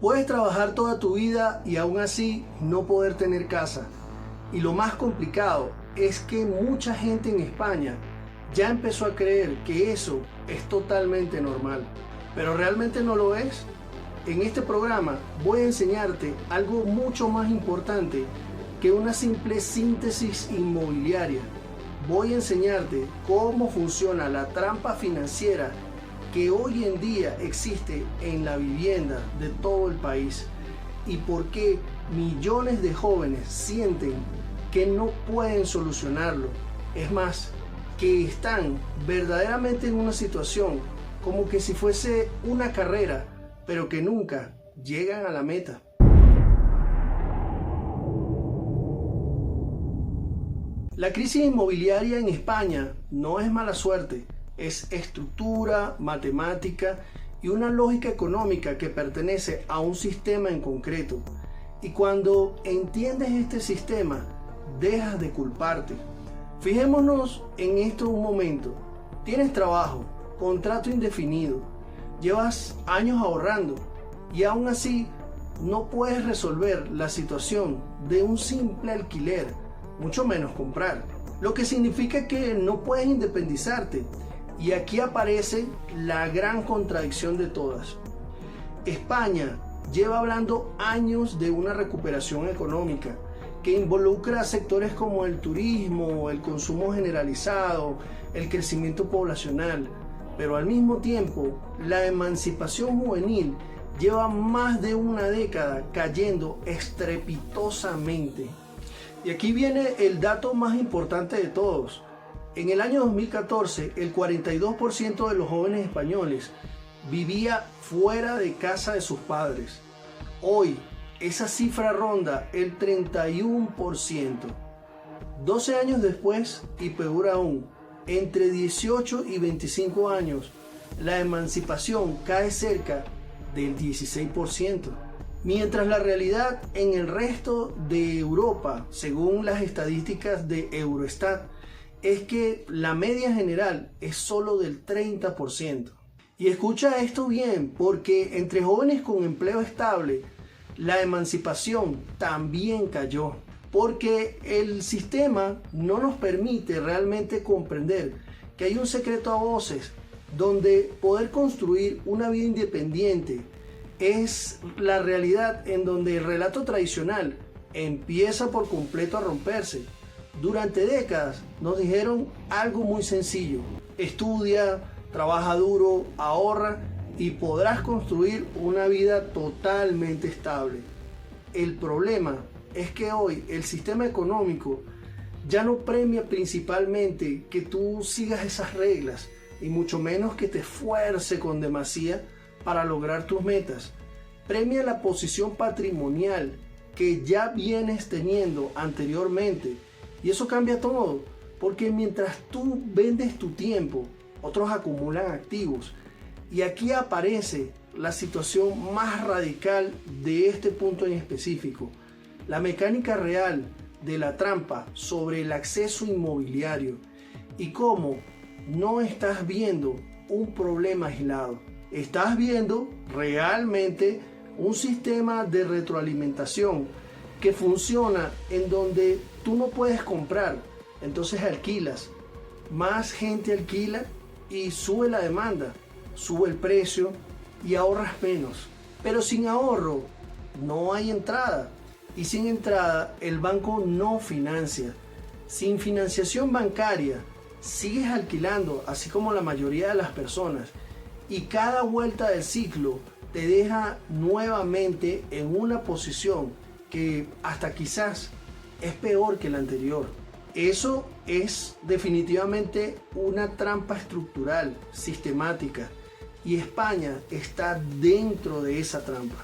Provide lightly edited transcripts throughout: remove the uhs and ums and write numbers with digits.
Puedes trabajar toda tu vida y aún así no poder tener casa. Y lo más complicado es que mucha gente en España ya empezó a creer que eso es totalmente normal. Pero realmente no lo es. En este programa voy a enseñarte algo mucho más importante que una simple síntesis inmobiliaria. Voy a enseñarte cómo funciona la trampa financiera que hoy en día existe en la vivienda de todo el país y por qué millones de jóvenes sienten que no pueden solucionarlo. Es más, que están verdaderamente en una situación como que si fuese una carrera, pero que nunca llegan a la meta. La crisis inmobiliaria en España no es mala suerte, es estructura, matemática y una lógica económica que pertenece a un sistema en concreto. Y cuando entiendes este sistema, dejas de culparte. Fijémonos en esto un momento. Tienes trabajo, contrato indefinido, llevas años ahorrando y aún así no puedes resolver la situación de un simple alquiler, mucho menos comprar. Lo que significa que no puedes independizarte. Y aquí aparece la gran contradicción de todas. España lleva hablando años de una recuperación económica que involucra sectores como el turismo, el consumo generalizado, el crecimiento poblacional, pero al mismo tiempo la emancipación juvenil lleva más de una década cayendo estrepitosamente. Y aquí viene el dato más importante de todos. En el año 2014, el 42% de los jóvenes españoles vivía fuera de casa de sus padres. Hoy, esa cifra ronda el 31%. 12 años después, y peor aún, entre 18 y 25 años, la emancipación cae cerca del 16%. Mientras la realidad en el resto de Europa, según las estadísticas de Eurostat, es que la media general es solo del 30%. Y escucha esto bien, porque entre jóvenes con empleo estable, la emancipación también cayó. Porque el sistema no nos permite realmente comprender que hay un secreto a voces, donde poder construir una vida independiente es la realidad en donde el relato tradicional empieza por completo a romperse. Durante décadas nos dijeron algo muy sencillo: estudia, trabaja duro, ahorra y podrás construir una vida totalmente estable. El problema es que hoy el sistema económico ya no premia principalmente que tú sigas esas reglas y mucho menos que te esfuerces con demasía para lograr tus metas. Premia la posición patrimonial que ya vienes teniendo anteriormente. Y eso cambia todo, porque mientras tú vendes tu tiempo, otros acumulan activos. Y aquí aparece la situación más radical de este punto en específico. La mecánica real de la trampa sobre el acceso inmobiliario y cómo no estás viendo un problema aislado. Estás viendo realmente un sistema de retroalimentación que funciona en donde tú no puedes comprar, entonces alquilas. Más gente alquila y sube la demanda, sube el precio y ahorras menos. Pero sin ahorro no hay entrada. Y sin entrada el banco no financia. Sin financiación bancaria sigues alquilando, así como la mayoría de las personas. Y cada vuelta del ciclo te deja nuevamente en una posición que hasta quizás es peor que la anterior. Eso es definitivamente una trampa estructural, sistemática, y España está dentro de esa trampa.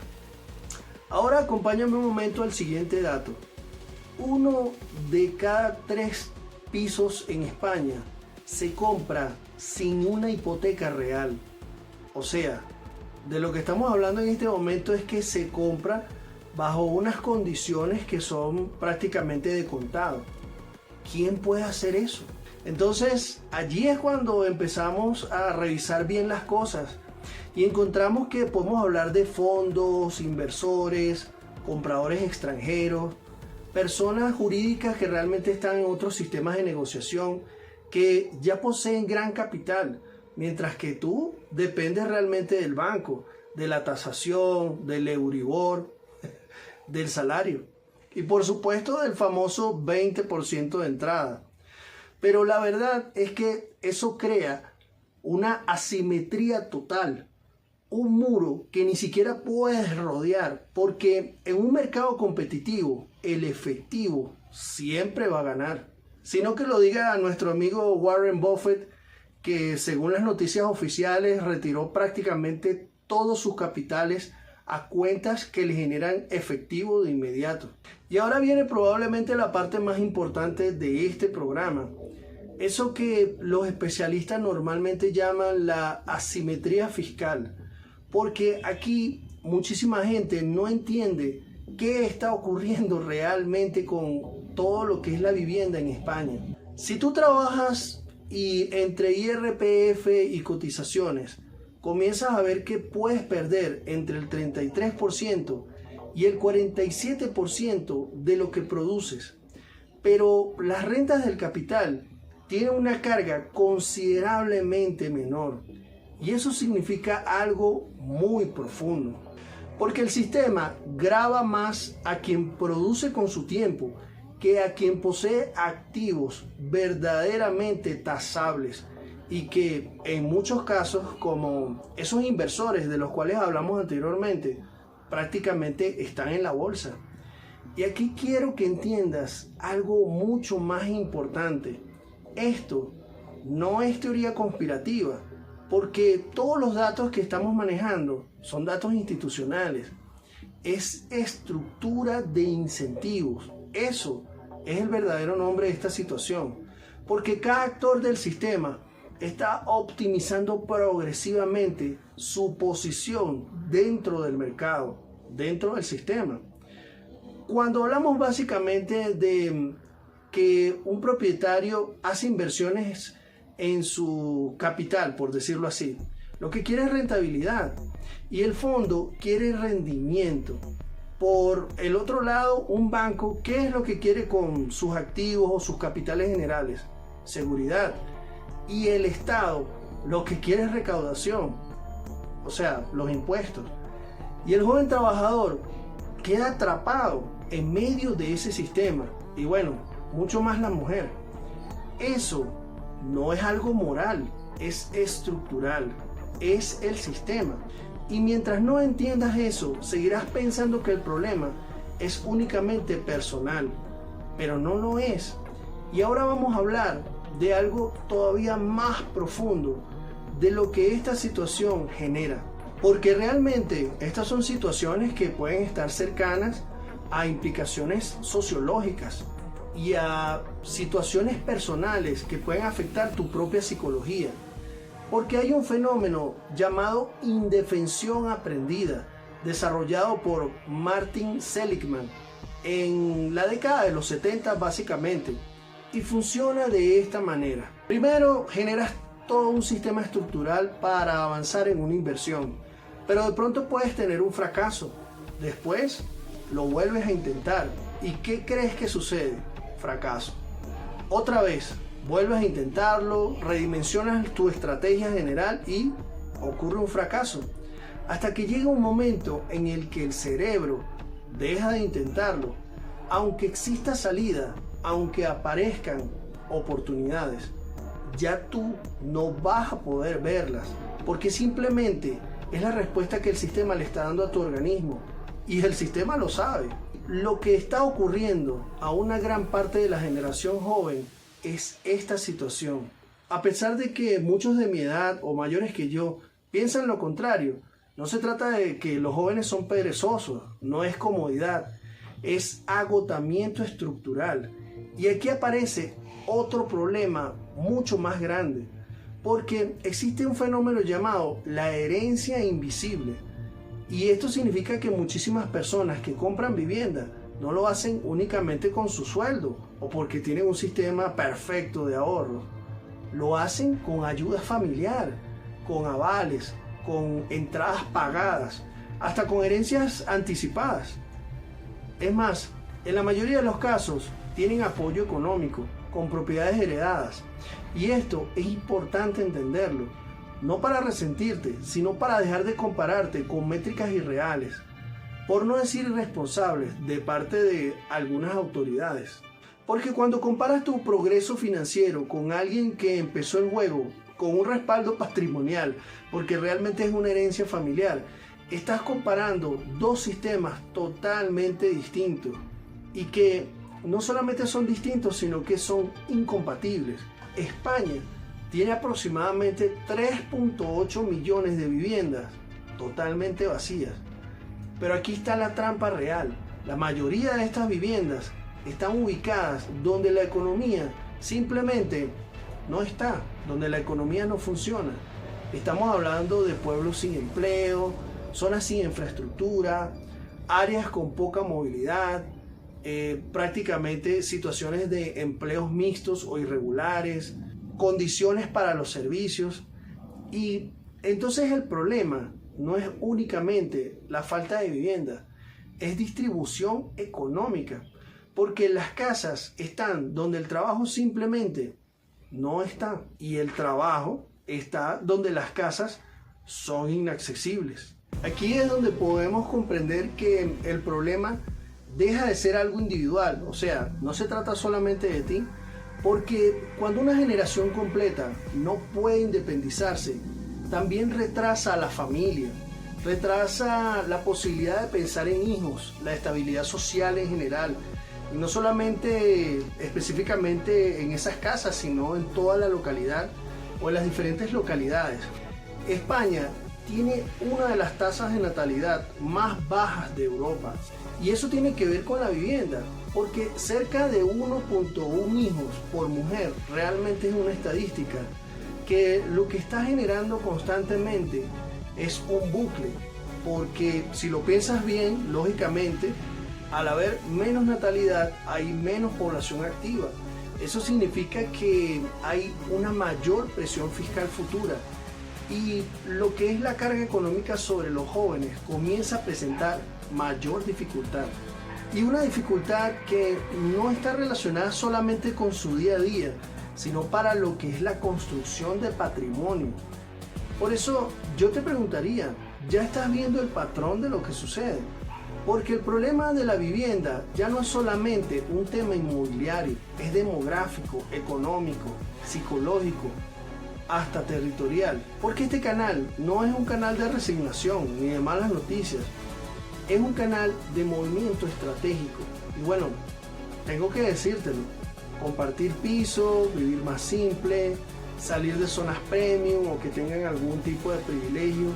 Ahora acompáñame un momento al siguiente dato. 1 de cada 3 pisos en España se compra sin una hipoteca real. O sea, de lo que estamos hablando en este momento es que se compra bajo unas condiciones que son prácticamente de contado. ¿Quién puede hacer eso? Entonces, allí es cuando empezamos a revisar bien las cosas, Y encontramos que podemos hablar de fondos, inversores, compradores extranjeros, personas jurídicas que realmente están en otros sistemas de negociación, que ya poseen gran capital, mientras que tú dependes realmente del banco, de la tasación, del Euribor, del salario y por supuesto del famoso 20% de entrada. Pero la verdad es que eso crea una asimetría total, un muro que ni siquiera puedes rodear, porque en un mercado competitivo el efectivo siempre va a ganar. Sino que lo diga nuestro amigo Warren Buffett, que según las noticias oficiales retiró prácticamente todos sus capitales a cuentas que le generan efectivo de inmediato. Y ahora viene probablemente la parte más importante de este programa. Eso que los especialistas normalmente llaman la asimetría fiscal. Porque aquí muchísima gente no entiende qué está ocurriendo realmente con todo lo que es la vivienda en España. Si tú trabajas y entre IRPF y cotizaciones comienzas a ver que puedes perder entre el 33% y el 47% de lo que produces, pero las rentas del capital tienen una carga considerablemente menor, y eso significa algo muy profundo, porque el sistema grava más a quien produce con su tiempo que a quien posee activos verdaderamente tasables, y que en muchos casos, como esos inversores de los cuales hablamos anteriormente, prácticamente están en la bolsa. Y aquí quiero que entiendas algo mucho más importante. Esto no es teoría conspirativa, porque todos los datos que estamos manejando son datos institucionales. Es estructura de incentivos. Eso es el verdadero nombre de esta situación, porque cada actor del sistema está optimizando progresivamente su posición dentro del mercado, dentro del sistema. Cuando hablamos básicamente de que un propietario hace inversiones en su capital, por decirlo así, lo que quiere es rentabilidad, y el fondo quiere rendimiento. Por el otro lado, un banco, ¿qué es lo que quiere con sus activos o sus capitales generales? Seguridad. Y el Estado lo que quiere es recaudación, o sea, los impuestos. Y el joven trabajador queda atrapado en medio de ese sistema. Y bueno, mucho más la mujer. Eso no es algo moral, es estructural, es el sistema. Y mientras no entiendas eso, seguirás pensando que el problema es únicamente personal, pero no lo es. Y ahora vamos a hablar de algo todavía más profundo, de lo que esta situación genera, porque realmente estas son situaciones que pueden estar cercanas a implicaciones sociológicas y a situaciones personales que pueden afectar tu propia psicología, porque hay un fenómeno llamado indefensión aprendida, desarrollado por Martin Seligman en la década de los 70 básicamente. Y funciona de esta manera. Primero, generas todo un sistema estructural para avanzar en una inversión, pero de pronto puedes tener un fracaso. Después, lo vuelves a intentar. ¿Y qué crees que sucede? Fracaso. Otra vez, vuelves a intentarlo, redimensionas tu estrategia general y ocurre un fracaso. Hasta que llega un momento en el que el cerebro deja de intentarlo, aunque exista salida, aunque aparezcan oportunidades, ya tú no vas a poder verlas, porque simplemente es la respuesta que el sistema le está dando a tu organismo, y el sistema lo sabe. Lo que está ocurriendo a una gran parte de la generación joven es esta situación. A pesar de que muchos de mi edad o mayores que yo piensan lo contrario, no se trata de que los jóvenes son perezosos, no es comodidad, es agotamiento estructural. Y aquí aparece otro problema mucho más grande, porque existe un fenómeno llamado la herencia invisible. Y esto significa que muchísimas personas que compran vivienda no lo hacen únicamente con su sueldo o porque tienen un sistema perfecto de ahorro. Lo hacen con ayuda familiar, con avales, con entradas pagadas, hasta con herencias anticipadas. Es más, en la mayoría de los casos tienen apoyo económico, con propiedades heredadas. Y esto es importante entenderlo, no para resentirte, sino para dejar de compararte con métricas irreales, por no decir irresponsables, de parte de algunas autoridades. Porque cuando comparas tu progreso financiero con alguien que empezó el juego con un respaldo patrimonial, porque realmente es una herencia familiar, estás comparando dos sistemas totalmente distintos y que no solamente son distintos, sino que son incompatibles. España tiene aproximadamente 3.8 millones de viviendas totalmente vacías. Pero aquí está la trampa real. La mayoría de estas viviendas están ubicadas donde la economía simplemente no está, donde la economía no funciona. Estamos hablando de pueblos sin empleo, zonas sin infraestructura, áreas con poca movilidad, prácticamente situaciones de empleos mixtos o irregulares, condiciones para los servicios. Y entonces el problema no es únicamente la falta de vivienda, es distribución económica, porque las casas están donde el trabajo simplemente no está, y el trabajo está donde las casas son inaccesibles. Aquí es donde podemos comprender que el problema deja de ser algo individual, o sea, no se trata solamente de ti, porque cuando una generación completa no puede independizarse, también retrasa a la familia, retrasa la posibilidad de pensar en hijos, la estabilidad social en general, y no solamente específicamente en esas casas, sino en toda la localidad o en las diferentes localidades. España tiene una de las tasas de natalidad más bajas de Europa, y eso tiene que ver con la vivienda, porque cerca de 1.1 hijos por mujer realmente es una estadística que lo que está generando constantemente es un bucle, porque si lo piensas bien, lógicamente, al haber menos natalidad hay menos población activa. Eso significa que hay una mayor presión fiscal futura, y lo que es la carga económica sobre los jóvenes comienza a presentar mayor dificultad, y una dificultad que no está relacionada solamente con su día a día, sino para lo que es la construcción de patrimonio. Por eso yo te preguntaría, ¿ya estás viendo el patrón de lo que sucede? Porque el problema de la vivienda ya no es solamente un tema inmobiliario, es demográfico, económico, psicológico, hasta territorial. Porque este canal no es un canal de resignación ni de malas noticias, es un canal de movimiento estratégico. Y bueno, tengo que decírtelo, compartir piso, vivir más simple, salir de zonas premium o que tengan algún tipo de privilegio,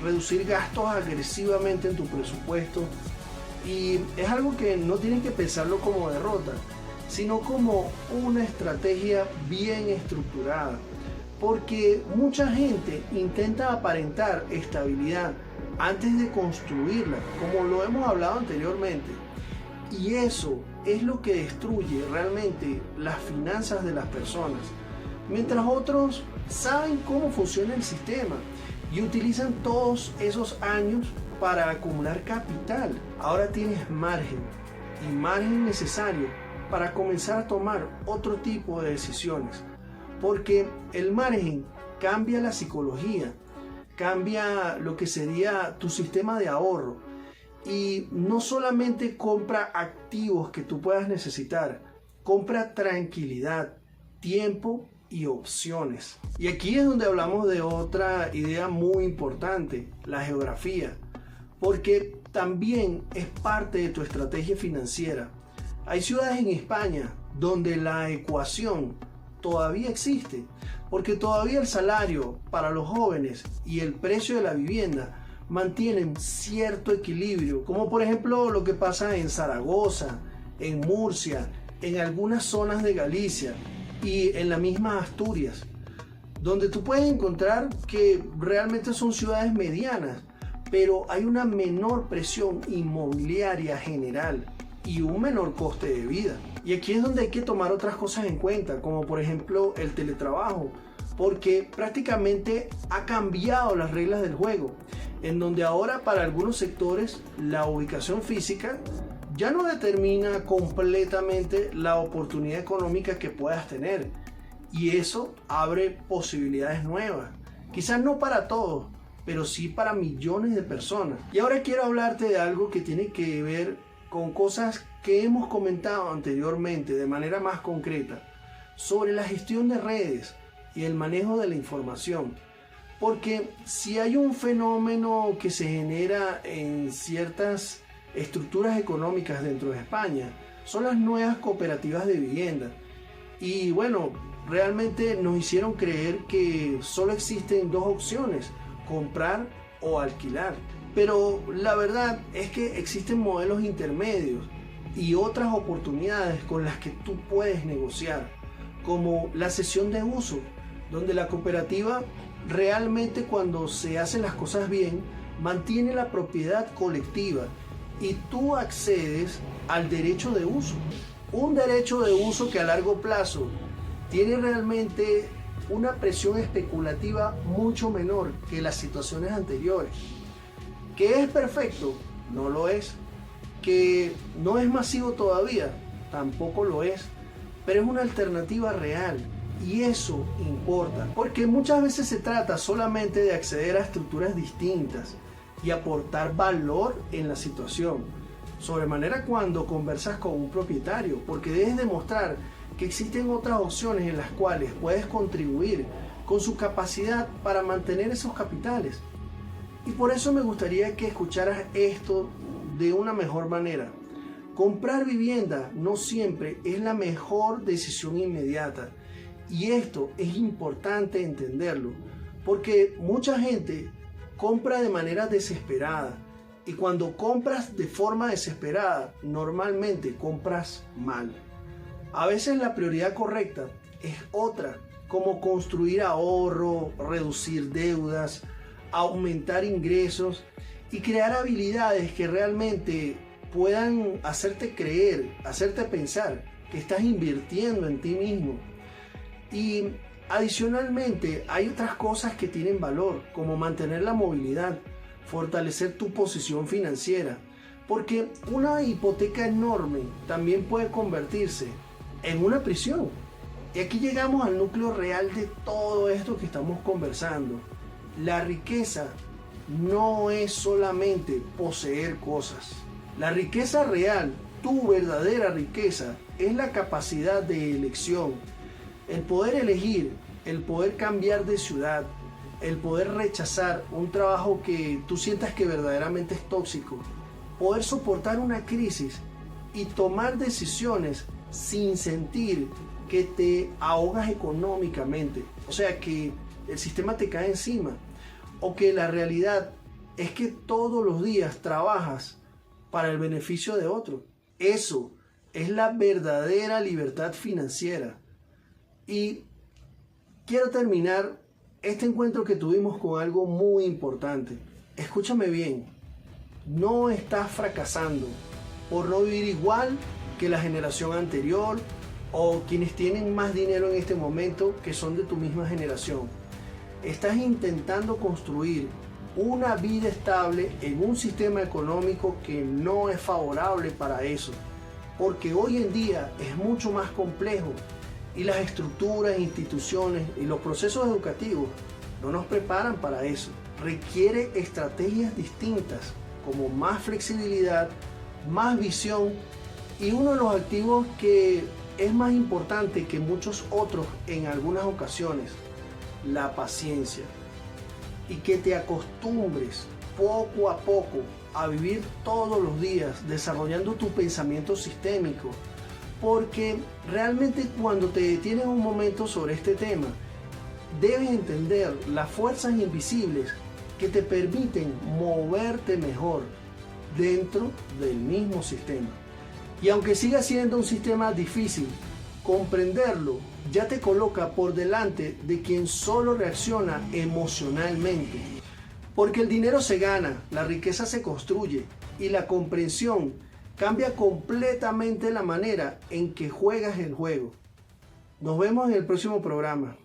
reducir gastos agresivamente en tu presupuesto. Y es algo que no tienes que pensarlo como derrota, sino como una estrategia bien estructurada, porque mucha gente intenta aparentar estabilidad antes de construirla, como lo hemos hablado anteriormente, y eso es lo que destruye realmente las finanzas de las personas, mientras otros saben cómo funciona el sistema y utilizan todos esos años para acumular capital. Ahora tienes margen, y margen necesario para comenzar a tomar otro tipo de decisiones, porque el margen cambia la psicología, cambia lo que sería tu sistema de ahorro, y no solamente compra activos que tú puedas necesitar, compra tranquilidad, tiempo y opciones. Y aquí es donde hablamos de otra idea muy importante, la geografía, porque también es parte de tu estrategia financiera. Hay ciudades en España donde la ecuación todavía existe, porque todavía el salario para los jóvenes y el precio de la vivienda mantienen cierto equilibrio, como por ejemplo lo que pasa en Zaragoza, en Murcia, en algunas zonas de Galicia y en la misma Asturias, donde tú puedes encontrar que realmente son ciudades medianas, pero hay una menor presión inmobiliaria general y un menor coste de vida. Y aquí es donde hay que tomar otras cosas en cuenta, como por ejemplo el teletrabajo, porque prácticamente ha cambiado las reglas del juego, en donde ahora para algunos sectores la ubicación física ya no determina completamente la oportunidad económica que puedas tener, y eso abre posibilidades nuevas, quizás no para todos, pero sí para millones de personas. Y ahora quiero hablarte de algo que tiene que ver con cosas que hemos comentado anteriormente de manera más concreta, sobre la gestión de redes y el manejo de la información. Porque si hay un fenómeno que se genera en ciertas estructuras económicas dentro de España, son las nuevas cooperativas de vivienda. Y bueno, realmente nos hicieron creer que solo existen dos opciones: comprar o alquilar. Pero la verdad es que existen modelos intermedios y otras oportunidades con las que tú puedes negociar, como la cesión de uso, donde la cooperativa realmente, cuando se hacen las cosas bien, mantiene la propiedad colectiva y tú accedes al derecho de uso. Un derecho de uso que a largo plazo tiene realmente una presión especulativa mucho menor que las situaciones anteriores. ¿Que es perfecto? No lo es. ¿Que no es masivo todavía? Tampoco lo es. Pero es una alternativa real, y eso importa, porque muchas veces se trata solamente de acceder a estructuras distintas y aportar valor en la situación. Sobremanera cuando conversas con un propietario, porque debes demostrar que existen otras opciones en las cuales puedes contribuir con su capacidad para mantener esos capitales. Y por eso me gustaría que escucharas esto de una mejor manera. Comprar vivienda no siempre es la mejor decisión inmediata, y esto es importante entenderlo, porque mucha gente compra de manera desesperada, y cuando compras de forma desesperada, normalmente compras mal. A veces la prioridad correcta es otra, como construir ahorro, reducir deudas, aumentar ingresos y crear habilidades que realmente puedan hacerte creer, hacerte pensar que estás invirtiendo en ti mismo. Y adicionalmente hay otras cosas que tienen valor, como mantener la movilidad, fortalecer tu posición financiera, porque una hipoteca enorme también puede convertirse en una prisión. Y aquí llegamos al núcleo real de todo esto que estamos conversando. La riqueza no es solamente poseer cosas. La riqueza real, tu verdadera riqueza, es la capacidad de elección, el poder elegir, el poder cambiar de ciudad, el poder rechazar un trabajo que tú sientas que verdaderamente es tóxico, poder soportar una crisis y tomar decisiones sin sentir que te ahogas económicamente, o sea, que el sistema te cae encima, o que la realidad es que todos los días trabajas para el beneficio de otro. Eso es la verdadera libertad financiera. Y quiero terminar este encuentro que tuvimos con algo muy importante. Escúchame bien, no estás fracasando por no vivir igual que la generación anterior o quienes tienen más dinero en este momento que son de tu misma generación. Estás intentando construir una vida estable en un sistema económico que no es favorable para eso, porque hoy en día es mucho más complejo y las estructuras, instituciones y los procesos educativos no nos preparan para eso. Requiere estrategias distintas, como más flexibilidad, más visión y uno de los activos que es más importante que muchos otros en algunas ocasiones: la paciencia. Y que te acostumbres poco a poco a vivir todos los días desarrollando tu pensamiento sistémico, porque realmente cuando te detienes un momento sobre este tema, debes entender las fuerzas invisibles que te permiten moverte mejor dentro del mismo sistema. Y aunque siga siendo un sistema difícil, comprenderlo ya te coloca por delante de quien solo reacciona emocionalmente. Porque el dinero se gana, la riqueza se construye y la comprensión cambia completamente la manera en que juegas el juego. Nos vemos en el próximo programa.